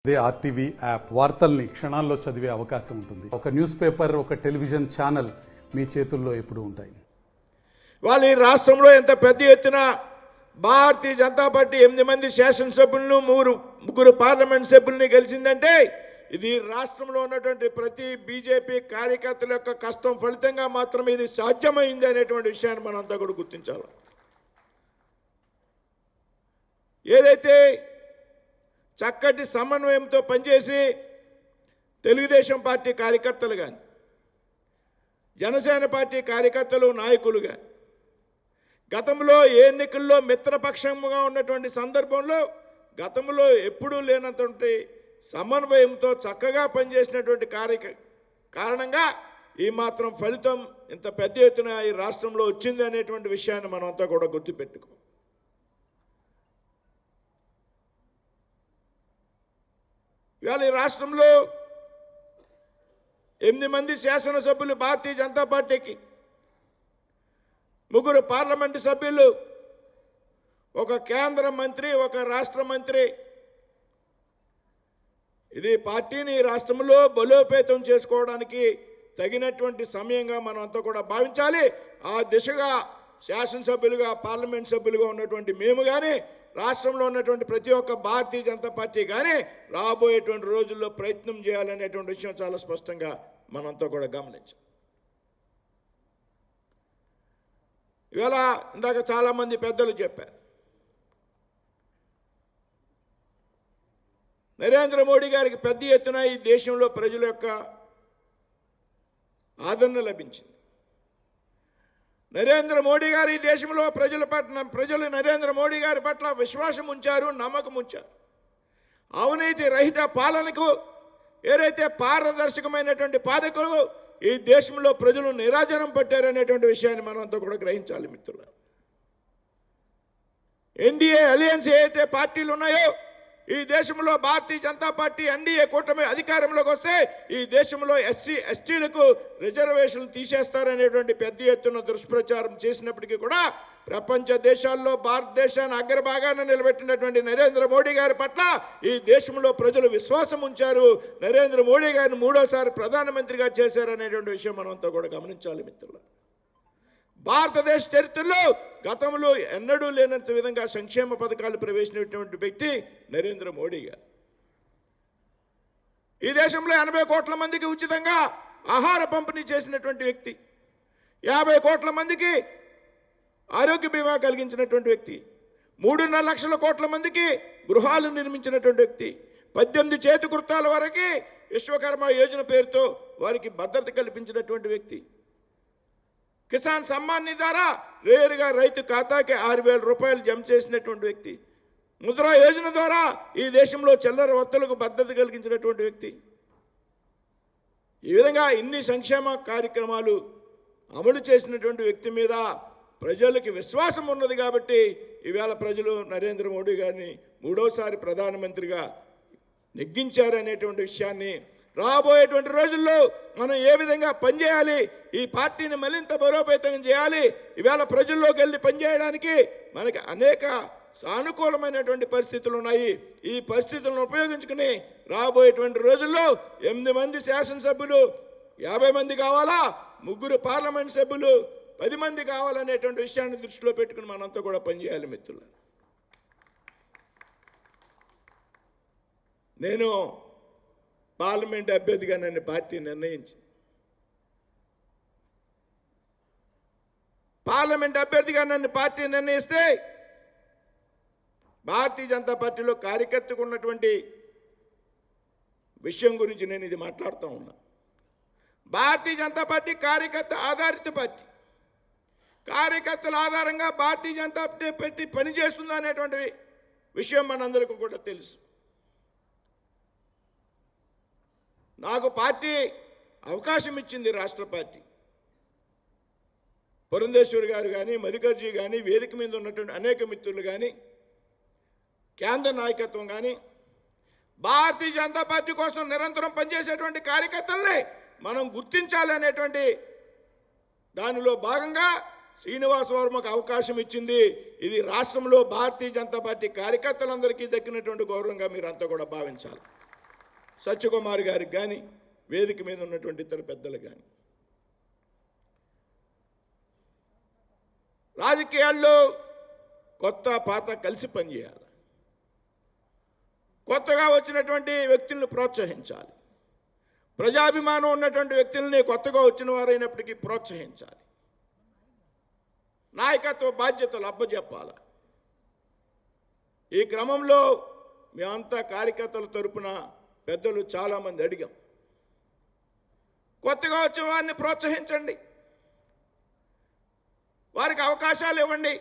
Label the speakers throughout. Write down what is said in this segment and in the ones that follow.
Speaker 1: ఇదే RTV app వార్తల్ని క్షణాల్లో చదివే అవకాశం ఉంటుంది. ఒక న్యూస్ పేపర్, ఒక టెలివిజన్ ఛానల్ మీ చేతుల్లో ఎప్పుడూ ఉంటాయి.
Speaker 2: వాళ్ళు ఈ రాష్ట్రంలో ఎంత పెద్ద ఎత్తున భారతీయ జనతా పార్టీ 8 మంది శాసనసభ్యులను ముగ్గురు పార్లమెంట్ సభ్యుల్ని గెలిచిందంటే ఇది రాష్ట్రంలో ఉన్నటువంటి ప్రతి బీజేపీ కార్యకర్తల యొక్క కష్టం ఫలితంగా మాత్రమే ఇది సాధ్యమైంది అనేటువంటి విషయాన్ని మనంతా కూడా గుర్తించాలి. ఏదైతే చక్కటి సమన్వయంతో పనిచేసి తెలుగుదేశం పార్టీ కార్యకర్తలు కానీ జనసేన పార్టీ కార్యకర్తలు నాయకులు కానీ గతంలో ఏ ఎన్నికల్లో మిత్రపక్షంగా ఉన్నటువంటి సందర్భంలో గతంలో ఎప్పుడూ లేనటువంటి సమన్వయంతో చక్కగా పనిచేసినటువంటి కారణంగా ఈ మాత్రం ఫలితం ఇంత పెద్ద ఎత్తున ఈ రాష్ట్రంలో వచ్చింది అనేటువంటి విషయాన్ని మనమంతా కూడా గుర్తుపెట్టుకో. ఇవాళ ఈ రాష్ట్రంలో 8 మంది శాసనసభ్యులు భారతీయ జనతా పార్టీకి, 3 పార్లమెంటు సభ్యులు, ఒక కేంద్ర మంత్రి, ఒక రాష్ట్ర మంత్రి. ఇది పార్టీని రాష్ట్రంలో బలోపేతం చేసుకోవడానికి తగినటువంటి సమయంగా మనం అంతా కూడా భావించాలి. ఆ దిశగా శాసనసభ్యులుగా పార్లమెంట్ సభ్యులుగా ఉన్నటువంటి మేము కానీ రాష్ట్రంలో ఉన్నటువంటి ప్రతి ఒక్క భారతీయ జనతా పార్టీ కానీ రాబోయేటువంటి రోజుల్లో ప్రయత్నం చేయాలనేటువంటి విషయం చాలా స్పష్టంగా మనంతా కూడా గమనించాం. ఇవాళ ఇందాక చాలామంది పెద్దలు చెప్పారు, నరేంద్ర మోడీ గారికి పెద్ద ఎత్తున ఈ దేశంలో ప్రజల యొక్క ఆదరణ లభించింది. నరేంద్ర మోడీ గారు ఈ దేశంలో ప్రజలు నరేంద్ర మోడీ గారి పట్ల విశ్వాసం ఉంచారు, నమ్మకం ఉంచారు. అవినీతి రహిత పాలనకు, ఏదైతే పారదర్శకమైనటువంటి పాలనకు ఈ దేశంలో ప్రజలు నిరాజనం పట్టారనేటువంటి విషయాన్ని మనం అంతా కూడా గ్రహించాలి మిత్రులు. ఎన్డీఏ అలయన్స్ ఏదైతే పార్టీలు ఉన్నాయో ఈ దేశంలో భారతీయ జనతా పార్టీ ఎన్డీఏ కూటమి అధికారంలోకి వస్తే ఈ దేశంలో ఎస్టీలకు రిజర్వేషన్లు తీసేస్తారనేటువంటి పెద్ద ఎత్తున దుష్ప్రచారం చేసినప్పటికీ కూడా ప్రపంచ దేశాల్లో భారతదేశాన్ని అగ్రభాగాన్ని నిలబెట్టినటువంటి నరేంద్ర మోడీ గారి పట్ల ఈ దేశంలో ప్రజలు విశ్వాసం ఉంచారు. నరేంద్ర మోడీ గారిని 3వసారి ప్రధానమంత్రిగా చేశారనేటువంటి విషయం మనంతా కూడా గమనించాలి మిత్రులు. భారతదేశ చరిత్రలో గతంలో ఎన్నడూ లేనంత విధంగా సంక్షేమ పథకాలు ప్రవేశించినటువంటి వ్యక్తి నరేంద్ర మోడీ గారు. ఈ దేశంలో 80 కోట్ల మందికి ఉచితంగా ఆహార పంపిణీ చేసినటువంటి వ్యక్తి, 50 కోట్ల మందికి ఆరోగ్య బీమా కలిగించినటువంటి వ్యక్తి, 3.5 లక్షల కోట్ల మందికి గృహాలు నిర్మించినటువంటి వ్యక్తి, 18 చేతి కృతాల వరకు విశ్వకర్మ యోజన పేరుతో వారికి భద్రత కల్పించినటువంటి వ్యక్తి, కిసాన్ సమ్మాన్ నిధి ద్వారా నేరుగా రైతు ఖాతాకి 6,000 రూపాయలు జమ చేసినటువంటి వ్యక్తి, ముద్రా యోజన ద్వారా ఈ దేశంలో చిల్లర వత్తులకు భద్రత కలిగించినటువంటి వ్యక్తి. ఈ విధంగా ఇన్ని సంక్షేమ కార్యక్రమాలు అమలు చేసినటువంటి వ్యక్తి మీద ప్రజలకి విశ్వాసం ఉన్నది కాబట్టి ఈవేళ ప్రజలు నరేంద్ర మోడీ గారిని 3వసారి ప్రధానమంత్రిగా నెగ్గించారనేటువంటి విషయాన్ని రాబోయేటువంటి రోజుల్లో మనం ఏ విధంగా పనిచేయాలి, ఈ పార్టీని మరింత బలోపేతం చేయాలి. ఈవేళ ప్రజల్లోకి వెళ్ళి పనిచేయడానికి మనకి అనేక సానుకూలమైనటువంటి పరిస్థితులు ఉన్నాయి. ఈ పరిస్థితులను ఉపయోగించుకుని రాబోయేటువంటి రోజుల్లో 8 మంది శాసనసభ్యులు 50 మంది కావాలా, 3 పార్లమెంట్ సభ్యులు 10 మంది కావాలనేటువంటి విషయాన్ని దృష్టిలో పెట్టుకుని మనంతా కూడా పనిచేయాలి మిత్రులు. నేను పార్లమెంట్ అభ్యర్థిగా నన్ను పార్టీ నిర్ణయించింది. పార్లమెంట్ అభ్యర్థిగా నన్ను పార్టీ నిర్ణయిస్తే భారతీయ జనతా పార్టీలో కార్యకర్తకు ఉన్నటువంటి విషయం గురించి నేను ఇది మాట్లాడుతూ ఉన్నా. భారతీయ జనతా పార్టీ కార్యకర్త ఆధారిత పార్టీ. కార్యకర్తల ఆధారంగా భారతీయ జనతా పార్టీ పనిచేస్తుంది అనేటువంటి విషయం మనందరికీ కూడా తెలుసు. నాకు పార్టీ అవకాశం ఇచ్చింది రాష్ట్ర పార్టీ. పురంధేశ్వరి గారు కానీ, మధుకర్జీ కానీ, వేదిక మీద ఉన్నటువంటి అనేక మిత్రులు కానీ, కేంద్ర నాయకత్వం కానీ భారతీయ జనతా పార్టీ కోసం నిరంతరం పనిచేసేటువంటి కార్యకర్తల్ని మనం గుర్తించాలి అనేటువంటి దానిలో భాగంగా శ్రీనివాస్ వర్మకు అవకాశం ఇచ్చింది. ఇది రాష్ట్రంలో భారతీయ జనతా పార్టీ కార్యకర్తలందరికీ దక్కినటువంటి గౌరవంగా మీరంతా కూడా భావించాలి. సత్యకుమార్ గారికి కానీ, వేదిక మీద ఉన్నటువంటి ఇతర పెద్దలు కానీ, రాజకీయాల్లో కొత్త పాత కలిసి పనిచేయాలి. కొత్తగా వచ్చినటువంటి వ్యక్తులను ప్రోత్సహించాలి. ప్రజాభిమానం ఉన్నటువంటి వ్యక్తుల్ని కొత్తగా వచ్చిన వారైనప్పటికీ ప్రోత్సహించాలి. నాయకత్వ బాధ్యతలు అప్పచెప్పాలి. ఈ క్రమంలో మేమంతా కార్యకర్తల తరపున పెద్దలు చాలామంది అడిగాం, కొత్తగా వచ్చిన వారిని ప్రోత్సహించండి, వారికి అవకాశాలు ఇవ్వండి.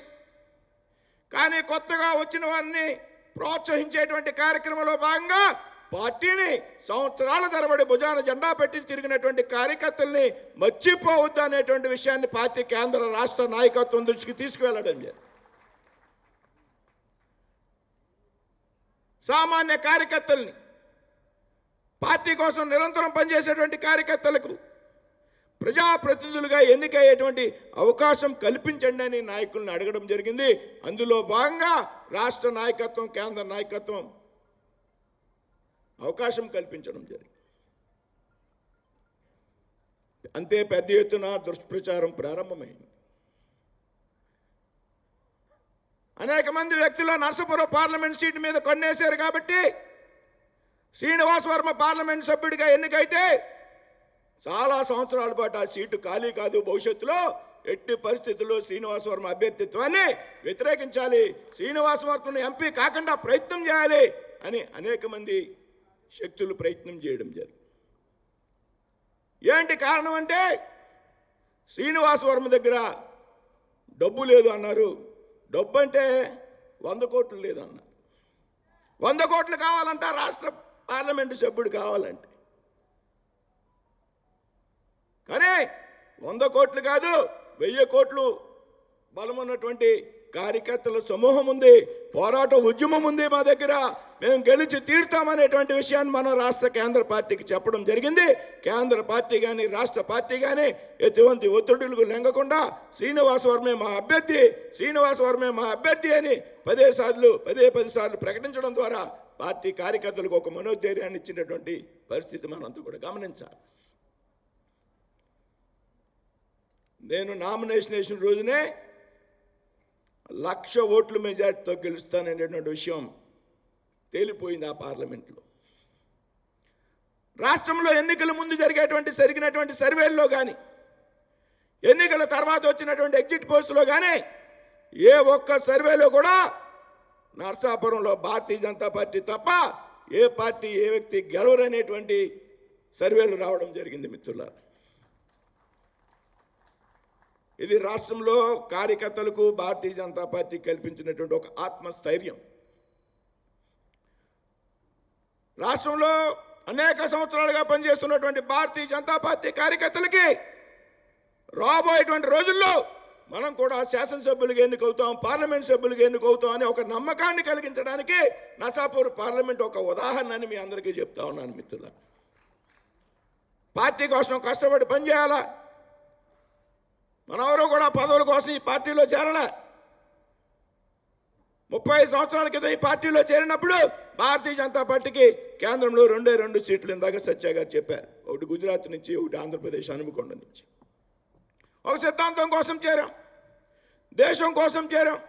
Speaker 2: కానీ కొత్తగా వచ్చిన వారిని ప్రోత్సహించేటువంటి కార్యక్రమంలో భాగంగా పార్టీని సంవత్సరాల తరబడి భుజాన జెండా పెట్టి తిరిగినటువంటి కార్యకర్తల్ని మర్చిపోవద్దు అనేటువంటి విషయాన్ని పార్టీ కేంద్ర రాష్ట్ర నాయకత్వం దృష్టికి తీసుకువెళ్ళడం జరిగింది. సామాన్య కార్యకర్తల్ని, పార్టీ కోసం నిరంతరం పనిచేసేటువంటి కార్యకర్తలకు ప్రజాప్రతినిధులుగా ఎన్నికయ్యేటువంటి అవకాశం కల్పించండి అని నాయకులను అడగడం జరిగింది. అందులో భాగంగా రాష్ట్ర నాయకత్వం, కేంద్ర నాయకత్వం అవకాశం కల్పించడం జరిగింది. అంతే పెద్ద ఎత్తున దుష్ప్రచారం ప్రారంభమైంది. అనేక మంది వ్యక్తులు నర్సాపురం పార్లమెంట్ సీటు మీద కొన్నేశారు కాబట్టి శ్రీనివాస్ వర్మ పార్లమెంట్ సభ్యుడిగా ఎన్నికైతే చాలా సంవత్సరాల పాటు ఆ సీటు ఖాళీ కాదు, భవిష్యత్తులో ఎట్టి పరిస్థితుల్లో శ్రీనివాస్ వర్మ అభ్యర్థిత్వాన్ని వ్యతిరేకించాలి, శ్రీనివాస్ వర్మను ఎంపీ కాకుండా ప్రయత్నం చేయాలి అని అనేక మంది శక్తులు ప్రయత్నం చేయడం జరిగింది. ఏంటి కారణం అంటే శ్రీనివాస్ వర్మ దగ్గర డబ్బు లేదు అన్నారు. డబ్బు అంటే 100 కోట్లు లేదన్నారు. 100 కోట్లు కావాలంట రాష్ట్ర పార్లమెంటు సభ్యుడు కావాలంటే. కానీ 100 కోట్లు కాదు, 1000 కోట్లు బలమున్నటువంటి కార్యకర్తల సమూహం ఉంది, పోరాట ఉద్యమం ఉంది మా దగ్గర, మేము గెలిచి తీరుతామనేటువంటి విషయాన్ని మన రాష్ట్ర కేంద్ర పార్టీకి చెప్పడం జరిగింది. కేంద్ర పార్టీ కానీ రాష్ట్ర పార్టీ కానీ ఎటువంటి ఒత్తిడులకు లెంగకుండా శ్రీనివాస్ వర్మే మా అభ్యర్థి, శ్రీనివాస్ వర్మే మా అభ్యర్థి అని 10 సార్లు ప్రకటించడం ద్వారా పార్టీ కార్యకర్తలకు ఒక మనోధైర్యాన్ని ఇచ్చినటువంటి పరిస్థితి మనంతా కూడా గమనించాలి. నేను నామినేషన్ వేసిన రోజునే 1,00,000 ఓట్ల మెజార్టీతో గెలుస్తాననేటువంటి విషయం తేలిపోయింది ఆ పార్లమెంట్లో. రాష్ట్రంలో ఎన్నికల ముందు జరిగినటువంటి సర్వేల్లో కానీ, ఎన్నికల తర్వాత వచ్చినటువంటి ఎగ్జిట్ పోస్టులో కానీ ఏ ఒక్క సర్వేలో కూడా నర్సాపురంలో భారతీయ జనతా పార్టీ తప్ప ఏ పార్టీ ఏ వ్యక్తి గెలవరనేటువంటి సర్వేలు రావడం జరిగింది మిత్రులారా. ఇది రాష్ట్రంలో కార్యకర్తలకు భారతీయ జనతా పార్టీ కల్పించినటువంటి ఒక ఆత్మస్థైర్యం. రాష్ట్రంలో అనేక సంవత్సరాలుగా పనిచేస్తున్నటువంటి భారతీయ జనతా పార్టీ కార్యకర్తలకి రాబోయేటువంటి రోజుల్లో మనం కూడా శాసనసభ్యులుగా ఎన్నికవుతాం, పార్లమెంట్ సభ్యులుగా ఎన్నికవుతాం అనే ఒక నమ్మకాన్ని కలిగించడానికి నర్సాపూర్ పార్లమెంట్ ఒక ఉదాహరణ అని మీ అందరికీ చెప్తా ఉన్నాను మిత్రులారా. పార్టీ కోసం కష్టపడి పనిచేయాలా. మనెవరూ కూడా పదవుల కోసం ఈ పార్టీలో చేరలే. 30 సంవత్సరాల క్రితం ఈ పార్టీలో చేరినప్పుడు భారతీయ జనతా పార్టీకి కేంద్రంలో 2 సీట్లు ఇందాక సత్య గారు చెప్పారు. ఒకటి గుజరాత్ నుంచి, ఒకటి ఆంధ్రప్రదేశ్ హనుమకొండ నుంచి. ఒక సిద్ధాంతం కోసం చేరాం, దేశం కోసం చేరాం.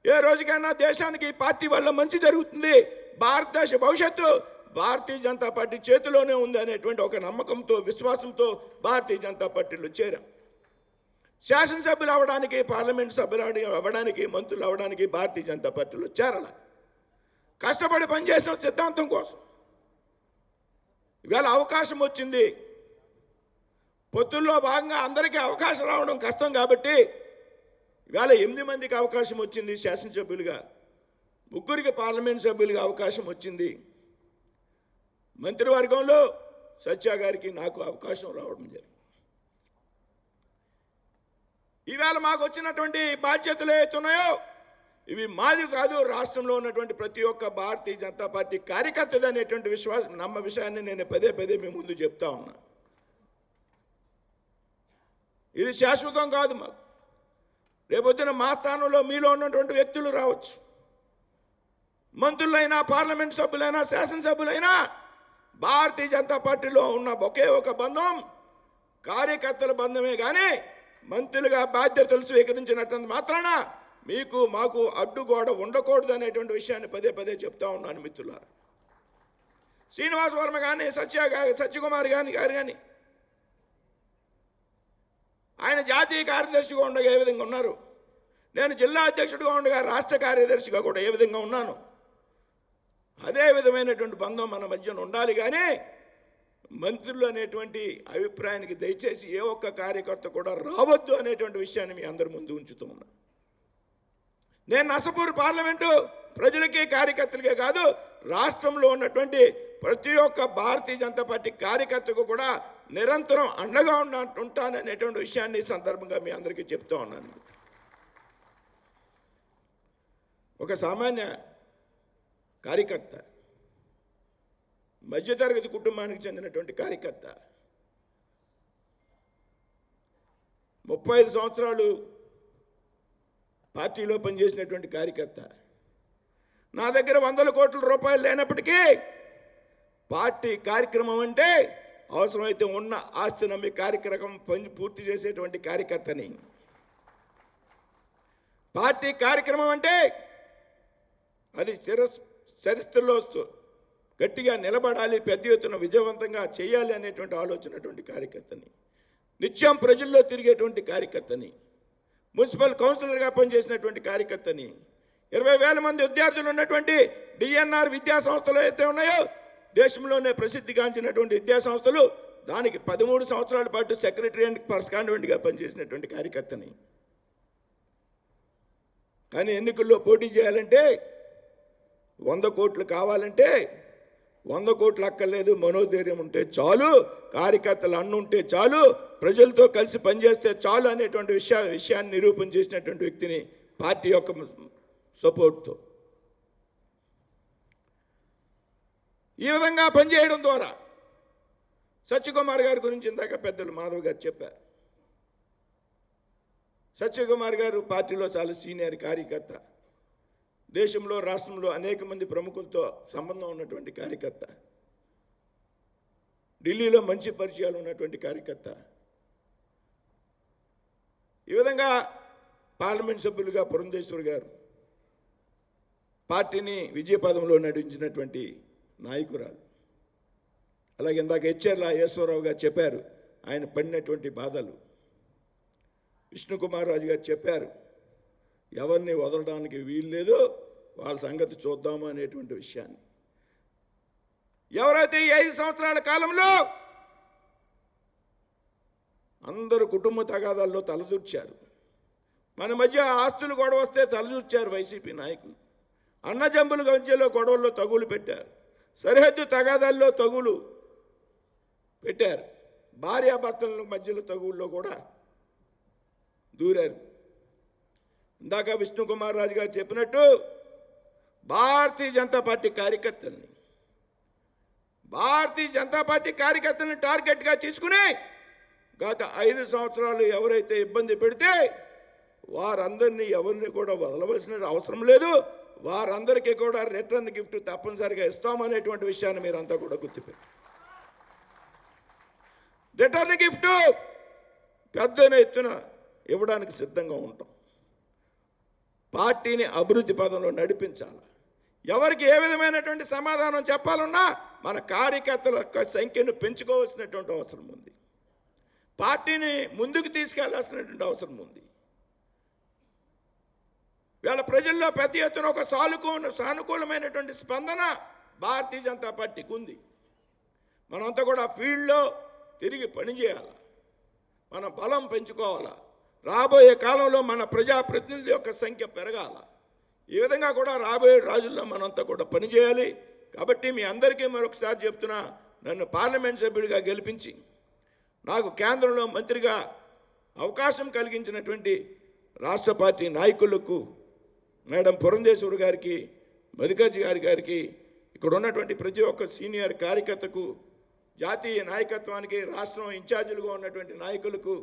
Speaker 2: ఏ రోజుకైనా దేశానికి ఈ పార్టీ వల్ల మంచి జరుగుతుంది, భారతదేశ భవిష్యత్తు భారతీయ జనతా పార్టీ చేతిలోనే ఉంది అనేటువంటి ఒక నమ్మకంతో, విశ్వాసంతో భారతీయ జనతా పార్టీలో చేరాం. శాసనసభ్యులు అవ్వడానికి, పార్లమెంట్ సభ్యులు అవ్వడానికి, మంత్రులు అవ్వడానికి భారతీయ జనతా పార్టీలో చేరాల. కష్టపడి పనిచేసిన సిద్ధాంతం కోసం. ఇవాళ అవకాశం వచ్చింది. పొత్తుల్లో భాగంగా అందరికీ అవకాశం రావడం కష్టం కాబట్టి ఇవాళ 8 మందికి అవకాశం వచ్చింది శాసనసభ్యులుగా, 3 పార్లమెంట్ సభ్యులుగా అవకాశం వచ్చింది. మంత్రివర్గంలో సత్య గారికి నాకు అవకాశం రావడం జరిగింది. ఇవాళ మాకు వచ్చినటువంటి బాధ్యతలు ఏతున్నాయో ఇవి మాది కాదు, రాష్ట్రంలో ఉన్నటువంటి ప్రతి ఒక్క భారతీయ జనతా పార్టీ కార్యకర్తది అనేటువంటి విషయాన్ని నేను పదే మీ ముందు చెప్తా ఉన్నా. ఇది శాశ్వతం కాదు. మాకు రేపొద్దున మా స్థానంలో మీలో ఉన్నటువంటి వ్యక్తులు రావచ్చు, మంత్రులైనా, పార్లమెంట్ సభ్యులైనా, శాసనసభ్యులైనా భారతీయ జనతా పార్టీలో ఉన్న ఒకే ఒక బంధం కార్యకర్తల బంధమే కానీ మంత్రులుగా బాధ్యతలు స్వీకరించినట్టు మాత్రాన మీకు మాకు అడ్డుగోడ ఉండకూడదు అనేటువంటి విషయాన్ని పదే పదే చెప్తా ఉన్నాను మిత్రులారా. శ్రీనివాస్ వర్మ కానీ సత్యకుమార్ గారు కానీ ఆయన జాతీయ కార్యదర్శిగా ఉండగా ఏ విధంగా ఉన్నారు, నేను జిల్లా అధ్యక్షుడిగా ఉండగా రాష్ట్ర కార్యదర్శిగా కూడా ఏ విధంగా ఉన్నాను, అదే విధమైనటువంటి బంధం మన మధ్యన ఉండాలి. కానీ మంత్రులు అనేటువంటి అభిప్రాయానికి దయచేసి ఏ ఒక్క కార్యకర్త కూడా రావద్దు అనేటువంటి విషయాన్ని మీ అందరి ముందు ఉంచుతూ ఉన్నా. నేను నర్సాపూర్ పార్లమెంటు ప్రజలకి కార్యకర్తలకే కాదు, రాష్ట్రంలో ఉన్నటువంటి ప్రతి ఒక్క భారతీయ జనతా పార్టీ కార్యకర్తకు కూడా నిరంతరం అండగా ఉంటాననేటువంటి విషయాన్ని ఈ సందర్భంగా మీ అందరికీ చెప్తూ ఉన్నాను. ఒక సామాన్య కార్యకర్త, మధ్యతరగతి కుటుంబానికి చెందినటువంటి కార్యకర్త, 35 సంవత్సరాలు పార్టీలో పనిచేసినటువంటి కార్యకర్త, నా దగ్గర 100 కోట్ల రూపాయలు లేనప్పటికీ పార్టీ కార్యక్రమం అంటే అవసరమైతే ఉన్న ఆస్తి నమ్మి కార్యక్రమం పూర్తి చేసేటువంటి కార్యకర్తని. పార్టీ కార్యక్రమం అంటే అది చరిత్రలో గట్టిగా నిలబడాలి, పెద్ద ఎత్తున విజయవంతంగా చేయాలి అనేటువంటి ఆలోచనటువంటి కార్యకర్తని, నిత్యం ప్రజల్లో తిరిగేటువంటి కార్యకర్తని, మున్సిపల్ కౌన్సిలర్గా పనిచేసినటువంటి కార్యకర్తని, 20,000 మంది విద్యార్థులు ఉన్నటువంటి డిఎన్ఆర్ విద్యా సంస్థలు అయితే ఉన్నాయో దేశంలోనే ప్రసిద్ధిగాంచినటువంటి విద్యా సంస్థలు, దానికి 13 సంవత్సరాల పాటు సెక్రటరీ అండ్ కరస్పాండెంట్గా పనిచేసినటువంటి కార్యకర్తని. కానీ ఎన్నికల్లో పోటీ చేయాలంటే 100 కోట్లు కావాలంటే 100 కోట్లు అక్కర్లేదు, మనోధైర్యం ఉంటే చాలు, కార్యకర్తలు అన్నుంటే చాలు, ప్రజలతో కలిసి పనిచేస్తే చాలు అనేటువంటి విషయాన్ని నిరూపణ చేసినటువంటి వ్యక్తిని పార్టీ యొక్క సపోర్ట్తో. ఈ విధంగా పనిచేయడం ద్వారా సత్యకుమార్ గారి గురించి ఇందాక పెద్దలు మాధవ్ గారు చెప్పారు. సత్యకుమార్ గారు పార్టీలో చాలా సీనియర్ కార్యకర్త, దేశంలో రాష్ట్రంలో అనేక మంది ప్రముఖులతో సంబంధం ఉన్నటువంటి కార్యకర్త, ఢిల్లీలో మంచి పరిచయాలు ఉన్నటువంటి కార్యకర్త. ఈ విధంగా పార్లమెంట్ సభ్యులుగా పురంధేశ్వర్ గారు పార్టీని విజయపదంలో నడిపించినటువంటి నాయకురాలు. అలాగే ఇందాక హెచ్ఆర్ల ఈశ్వరరావు గారు చెప్పారు ఆయన పడినటువంటి బాధలు. విష్ణుకుమార్ రాజు గారు చెప్పారు ఎవరిని వదలడానికి వీలు లేదు, వాళ్ళ సంగతి చూద్దాము అనేటువంటి విషయాన్ని. ఎవరైతే ఈ 5 సంవత్సరాల కాలంలో అందరూ కుటుంబ తగాదాల్లో తలదూర్చారు, మన మధ్య ఆస్తులు గొడవ వస్తే తలదూర్చారు వైసీపీ నాయకులు, అన్నజంబుల మధ్యలో గొడవల్లో తగులు పెట్టారు, సరిహద్దు తగాదాల్లో తగులు పెట్టారు, భార్యాభర్తల మధ్యలో తగుల్లో కూడా దూరారు. ఇందాక విష్ణుకుమార్ రాజు గారు చెప్పినట్టు భారతీయ జనతా పార్టీ కార్యకర్తల్ని టార్గెట్గా తీసుకుని గత 5 సంవత్సరాలు ఎవరైతే ఇబ్బంది పెడితే వారందరినీ ఎవరిని కూడా వదలవలసిన అవసరం లేదు, వారందరికీ కూడా రిటర్న్ గిఫ్ట్ తప్పనిసరిగా ఇస్తామనేటువంటి విషయాన్ని మీరంతా కూడా గుర్తుపెట్టారు. రిటర్న్ గిఫ్ట్ పెద్ద ఎత్తున ఇవ్వడానికి సిద్ధంగా ఉంటాం. పార్టీని అభివృద్ధి పదంలో నడిపించాలి. ఎవరికి ఏ విధమైనటువంటి సమాధానం చెప్పాలన్నా మన కార్యకర్తల యొక్క సంఖ్యను పెంచుకోవాల్సినటువంటి అవసరం ఉంది, పార్టీని ముందుకు తీసుకెళ్లాల్సినటువంటి అవసరం ఉంది. వీళ్ళ ప్రజల్లో పెద్ద ఎత్తున ఒక సానుకూలమైనటువంటి స్పందన భారతీయ జనతా పార్టీకి ఉంది. మనంతా కూడా ఫీల్డ్లో తిరిగి పనిచేయాలి, మన బలం పెంచుకోవాలా, రాబోయే కాలంలో మన ప్రజాప్రతినిధుల యొక్క సంఖ్య పెరగాల. ఈ విధంగా కూడా రాబోయే రోజుల్లో మనంతా కూడా పనిచేయాలి. కాబట్టి మీ అందరికీ మరొకసారి చెప్తున్నా, నన్ను పార్లమెంట్ సభ్యుడిగా గెలిపించి నాకు కేంద్రంలో మంత్రిగా అవకాశం కలిగించినటువంటి రాష్ట్ర పార్టీ నాయకులకు, మేడం పురంధేశ్వరి గారికి, మధుకర్ గారికి, ఇక్కడ ఉన్నటువంటి ప్రతి ఒక్క సీనియర్ కార్యకర్తకు, జాతీయ నాయకత్వానికి, రాష్ట్రం ఇన్ఛార్జీలుగా ఉన్నటువంటి నాయకులకు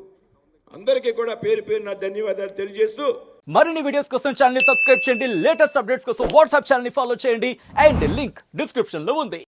Speaker 2: అందరికీ కూడా పేరు పేరున ధన్యవాదాలు తెలియజేస్తూ,
Speaker 3: మరిన్ని వీడియోస్ కోసం ఛానల్ ని సబ్స్క్రైబ్ చేయండి, లేటెస్ట్ అప్డేట్స్ కోసం వాట్సాప్ ఛానల్ ని ఫాలో చేయండి, అండ్ లింక్ డిస్క్రిప్షన్ లో ఉంది.